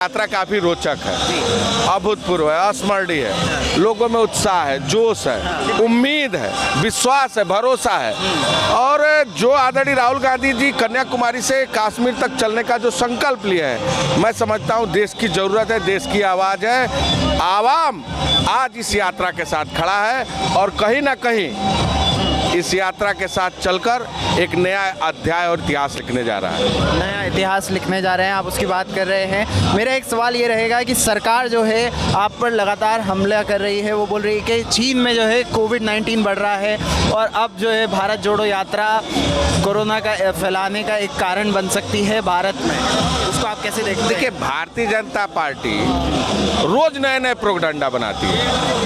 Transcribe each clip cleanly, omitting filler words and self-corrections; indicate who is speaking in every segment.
Speaker 1: यात्रा काफी रोचक है, अभूतपूर्व है, अस्मरणीय है। लोगों में उत्साह है, जोश है, उम्मीद है, विश्वास है, भरोसा है। और जो आदरणीय राहुल गांधी जी कन्याकुमारी से कश्मीर तक चलने का जो संकल्प लिए हैं, मैं समझता हूं देश की जरूरत है, देश की आवाज़ है। आवाम आज इस यात्रा के साथ खड़ा है और कहीं ना कहीं इस यात्रा के साथ चलकर एक नया अध्याय और इतिहास लिखने जा रहा है।
Speaker 2: नया इतिहास लिखने जा रहे हैं, आप उसकी बात कर रहे हैं। मेरा एक सवाल ये रहेगा कि सरकार जो है आप पर लगातार हमला कर रही है। वो बोल रही है कि चीन में जो है कोविड-19 बढ़ रहा है और अब जो है भारत जोड़ो यात्रा कोरोना का फैलाने का एक कारण बन सकती है भारत में। उसको आप कैसे देखते हैं?
Speaker 1: देखिए, भारतीय जनता पार्टी रोज नए नए प्रोपगेंडा बनाती है।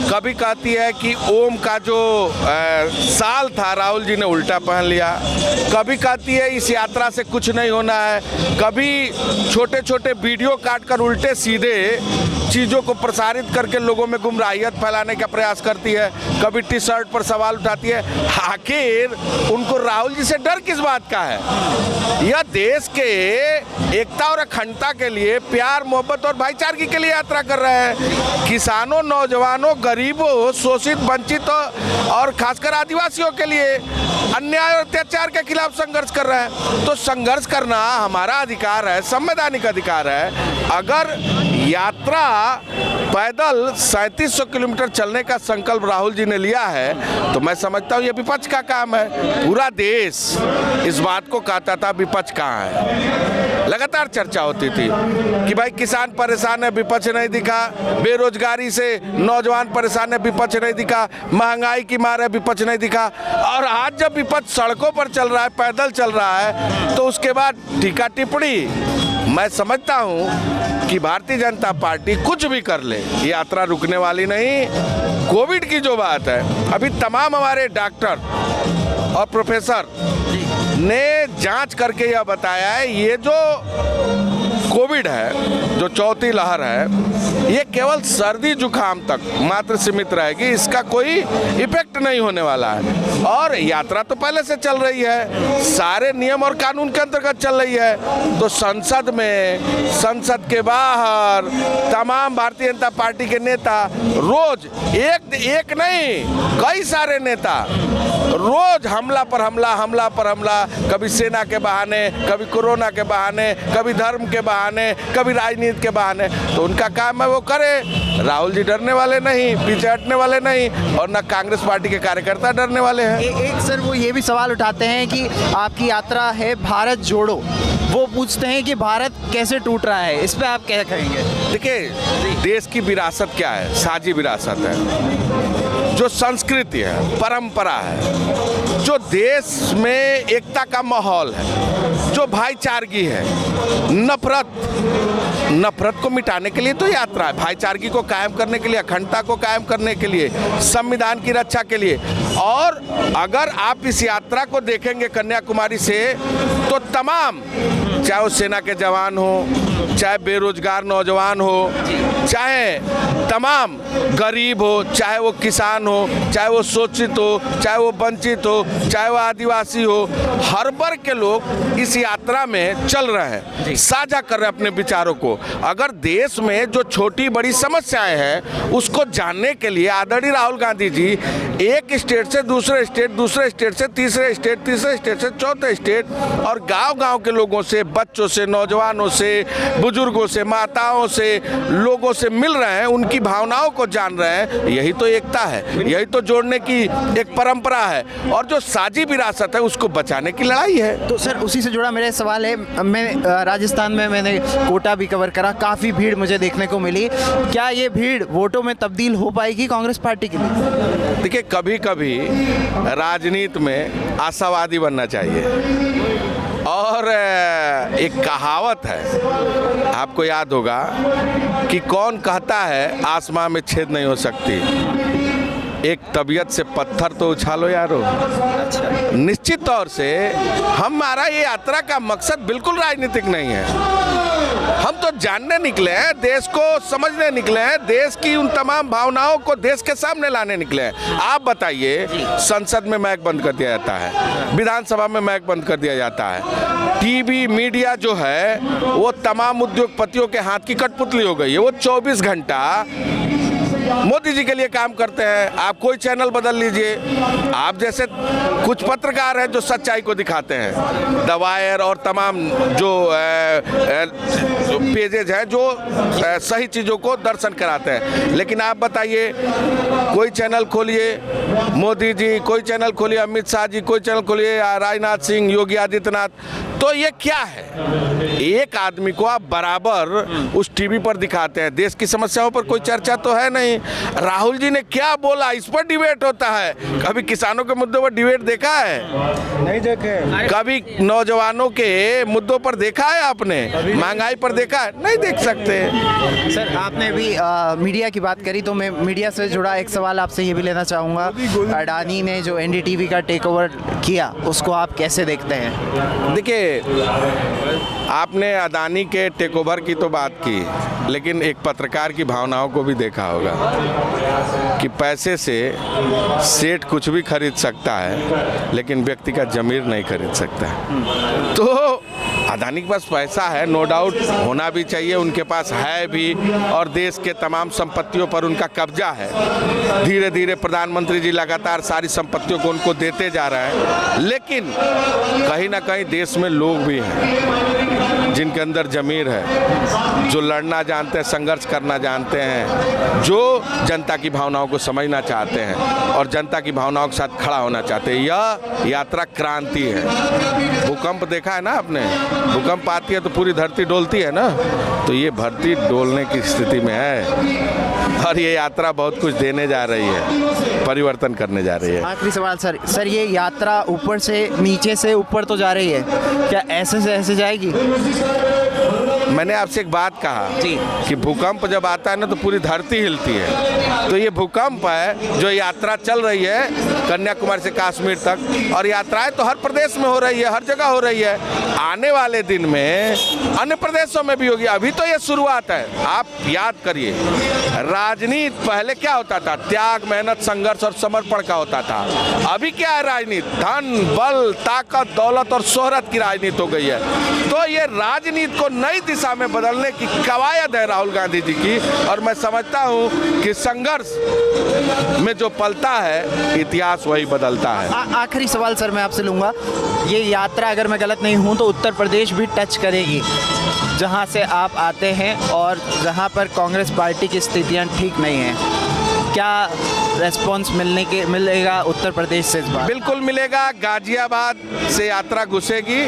Speaker 1: कभी कहती है कि ओम का जो साल था राहुल जी ने उल्टा पहन लिया, कभी कहती है इस यात्रा से कुछ नहीं होना है, कभी छोटे छोटे वीडियो काटकर उल्टे सीधे चीज़ों को प्रसारित करके लोगों में गुमराहियत फैलाने का प्रयास करती है, कभी टी शर्ट पर सवाल उठाती है। आखिर उनको राहुल जी से डर किस बात का है? यह देश के एकता और अखंडता के लिए, प्यार मोहब्बत और भाईचारगी के लिए यात्रा कर रहे हैं। किसानों, नौजवानों, गरीबों, शोषित, वंचित और खासकर आदिवासियों के लिए अन्याय और अत्याचार के खिलाफ संघर्ष कर रहे हैं। तो संघर्ष करना हमारा अधिकार है, संवैधानिक अधिकार है। अगर यात्रा पैदल 3700 किलोमीटर चलने का संकल्प राहुल जी ने लिया है तो मैं समझता हूँ ये विपक्ष का काम है। पूरा देश इस बात को कहता था विपक्ष कहाँ है। लगातार चर्चा होती थी कि भाई किसान परेशान है, विपक्ष नहीं दिखा, बेरोजगारी से नौजवान परेशान है, विपक्ष नहीं दिखा, महंगाई की मार है, विपक्ष नहीं दिखा। और आज जब विपक्ष सड़कों पर चल रहा है, पैदल चल रहा है, तो उसके बाद टीका टिप्पणी। मैं समझता हूं कि भारतीय जनता पार्टी कुछ भी कर ले, यात्रा रुकने वाली नहीं। कोविड की जो बात है, अभी तमाम हमारे डॉक्टर और प्रोफेसर ने जांच करके यह बताया है ये जो कोविड है, जो चौथी लहर है, ये केवल सर्दी जुकाम तक मात्र सीमित रहेगी, इसका कोई इफेक्ट नहीं होने वाला है। और यात्रा तो पहले से चल रही है, सारे नियम और कानून के अंतर्गत चल रही है। तो संसद में, संसद के बाहर तमाम भारतीय जनता पार्टी के नेता रोज एक नहीं कई सारे नेता रोज हमला पर हमला, हमला पर हमला, कभी सेना के बहाने, कभी कोरोना के बहाने, कभी धर्म के बहाने, कभी राजनीति के बहाने। तो उनका काम है वो करे। राहुल जी डरने वाले नहीं, पीछे हटने वाले नहीं, और न कांग्रेस पार्टी के कार्यकर्ता डरने वाले हैं।
Speaker 2: एक सर वो ये भी सवाल उठाते हैं कि आपकी यात्रा है भारत जोड़ो, वो पूछते हैं कि भारत कैसे टूट रहा है, इस पे आप क्या कहेंगे?
Speaker 1: देखिए, देश की विरासत क्या है? साझी विरासत है, जो संस्कृति है, परंपरा है, जो देश में एकता का माहौल है, जो भाईचारगी है। नफरत को मिटाने के लिए तो यात्रा है, भाईचारगी को कायम करने के लिए, अखंडता को कायम करने के लिए, संविधान की रक्षा के लिए। और अगर आप इस यात्रा को देखेंगे कन्याकुमारी से, तो तमाम, चाहे वो सेना के जवान हो, चाहे बेरोजगार नौजवान हो, चाहे तमाम गरीब हो, चाहे वो किसान हो, चाहे वो शोषित हो, चाहे वो वंचित हो, चाहे वो आदिवासी हो, हर वर्ग के लोग इस यात्रा में चल रहे हैं, साझा कर रहे हैं अपने विचारों को। अगर देश में जो छोटी बड़ी समस्याएं हैं उसको जानने के लिए आदरणीय राहुल गांधी जी एक स्टेट से दूसरे स्टेट, दूसरे स्टेट से तीसरे स्टेट, तीसरे स्टेट से चौथे स्टेट, और गांव-गांव के लोगों से, बच्चों से, नौजवानों से, बुजुर्गों से, माताओं से, लोगों से मिल रहे हैं, उनकी भावनाओं को जान रहे हैं। यही तो एकता है, यही तो जोड़ने की एक परंपरा है, और जो साझी विरासत है उसको बचाने की लड़ाई है।
Speaker 2: तो सर उसी से जुड़ा मेरा सवाल है, मैं राजस्थान में मैंने कोटा भी कवर करा, काफ़ी भीड़ मुझे देखने को मिली। क्या ये भीड़ वोटों में तब्दील हो पाएगी कांग्रेस पार्टी के लिए?
Speaker 1: देखिए, कभी कभी राजनीति में आशावादी बनना चाहिए। और एक कहावत है, आपको याद होगा कि कौन कहता है आसमां में छेद नहीं हो सकती, एक तबीयत से पत्थर तो उछालो यारो। अच्छा। निश्चित तौर से हमारा ये यात्रा का मकसद बिल्कुल राजनीतिक नहीं है। हम तो जानने निकले हैं, देश को समझने निकले हैं, देश की उन तमाम भावनाओं को देश के सामने लाने निकले हैं। आप बताइए, संसद में माइक बंद कर दिया जाता है, विधानसभा में माइक बंद कर दिया जाता है, टीवी मीडिया जो है वो तमाम उद्योगपतियों के हाथ की कठपुतली हो गई है। वो 24 घंटा मोदी जी के लिए काम करते हैं। आप कोई चैनल बदल लीजिए, आप जैसे कुछ पत्रकार हैं जो सच्चाई को दिखाते हैं, द वायर और तमाम जो पेजेज हैं जो सही चीज़ों को दर्शन कराते हैं। लेकिन आप बताइए, कोई चैनल खोलिए मोदी जी, कोई चैनल खोलिए अमित शाह जी, कोई चैनल खोलिए राजनाथ सिंह, योगी आदित्यनाथ, तो ये क्या है? एक आदमी को आप बराबर उस टीवी पर दिखाते हैं, देश की समस्याओं पर कोई चर्चा तो है नहीं। राहुल जी ने क्या बोला इस पर डिबेट होता है। कभी किसानों के मुद्दों पर डिबेट देखा है?
Speaker 2: नहीं देखे।
Speaker 1: कभी नौजवानों के मुद्दों पर देखा है आपने? महंगाई पर देखा है? नहीं देख सकते।
Speaker 2: सर, आपने भी मीडिया की बात करी, तो मैं मीडिया से जुड़ा एक सवाल आपसे ये भी लेना चाहूँगा। अडानी ने जो एनडीटीवी का टेक ओवर किया, उसको आप कैसे देखते हैं?
Speaker 1: देखिए, आपने अदानी के टेक ओवर की तो बात की, लेकिन एक पत्रकार की भावनाओं को भी देखा होगा कि पैसे से सेठ कुछ भी खरीद सकता है, लेकिन व्यक्ति का ज़मीर नहीं खरीद सकता है। तो अदानी के पास पैसा है, नो डाउट होना भी चाहिए, उनके पास है भी, और देश के तमाम संपत्तियों पर उनका कब्जा है। धीरे धीरे प्रधानमंत्री जी लगातार सारी संपत्तियों को उनको देते जा रहे हैं। लेकिन कहीं ना कहीं देश में लोग भी हैं जिनके अंदर ज़मीर है, जो लड़ना जानते हैं, संघर्ष करना जानते हैं, जो जनता की भावनाओं को समझना चाहते हैं और जनता की भावनाओं के साथ खड़ा होना चाहते हैं। यह यात्रा क्रांति है। भूकंप देखा है ना आपने? भूकंप आती है तो पूरी धरती डोलती है ना, तो ये धरती डोलने की स्थिति में है और ये यात्रा बहुत कुछ देने जा रही है, परिवर्तन करने जा रही है।
Speaker 2: आखिरी सवाल सर, ये यात्रा ऊपर से नीचे से ऊपर तो जा रही है, क्या ऐसे से ऐसे जाएगी?
Speaker 1: मैंने आपसे एक बात कहा
Speaker 2: जी,
Speaker 1: कि भूकंप जब आता है ना तो पूरी धरती हिलती है। तो ये भूकंप है जो यात्रा चल रही है कन्याकुमारी से कश्मीर तक, और यात्राएं तो हर प्रदेश में हो रही है, हर जगह हो रही है। आने वाले दिन में अन्य प्रदेशों में भी होगी। अभी तो ये शुरुआत है। आप याद करिए, राजनीति पहले क्या होता था? त्याग, मेहनत, संघर्ष और समर्पण का होता था। अभी क्या है राजनीति? धन, बल, ताकत, दौलत और शोहरत की राजनीति हो गई है। तो ये राजनीति को नई दिशा में बदलने की कवायद है राहुल गांधी जी की, और मैं समझता हूं कि संघर्ष में जो पलता है, इतिहास वही बदलता है।
Speaker 2: आखिरी सवाल सर मैं आपसे लूँगा, ये यात्रा अगर मैं गलत नहीं हूँ तो उत्तर प्रदेश भी टच करेगी, जहाँ से आप आते हैं और जहाँ पर कांग्रेस पार्टी की स्थितियाँ ठीक नहीं हैं। क्या रेस्पॉन्स मिलेगा उत्तर प्रदेश से इस बार?
Speaker 1: बिल्कुल मिलेगा। गाजियाबाद से यात्रा घुसेगी,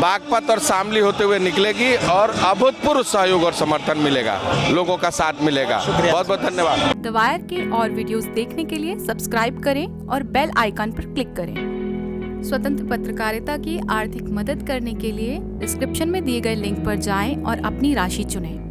Speaker 1: बागपत और शामली होते हुए निकलेगी, और अभूतपूर्व सहयोग और समर्थन मिलेगा, लोगों का साथ मिलेगा। बहुत बहुत धन्यवाद।
Speaker 3: द वायर के और वीडियोस देखने के लिए सब्सक्राइब करें और बेल आइकन पर क्लिक करें। स्वतंत्र पत्रकारिता की आर्थिक मदद करने के लिए डिस्क्रिप्शन में दिए गए लिंक पर जाएं और अपनी राशि चुनें।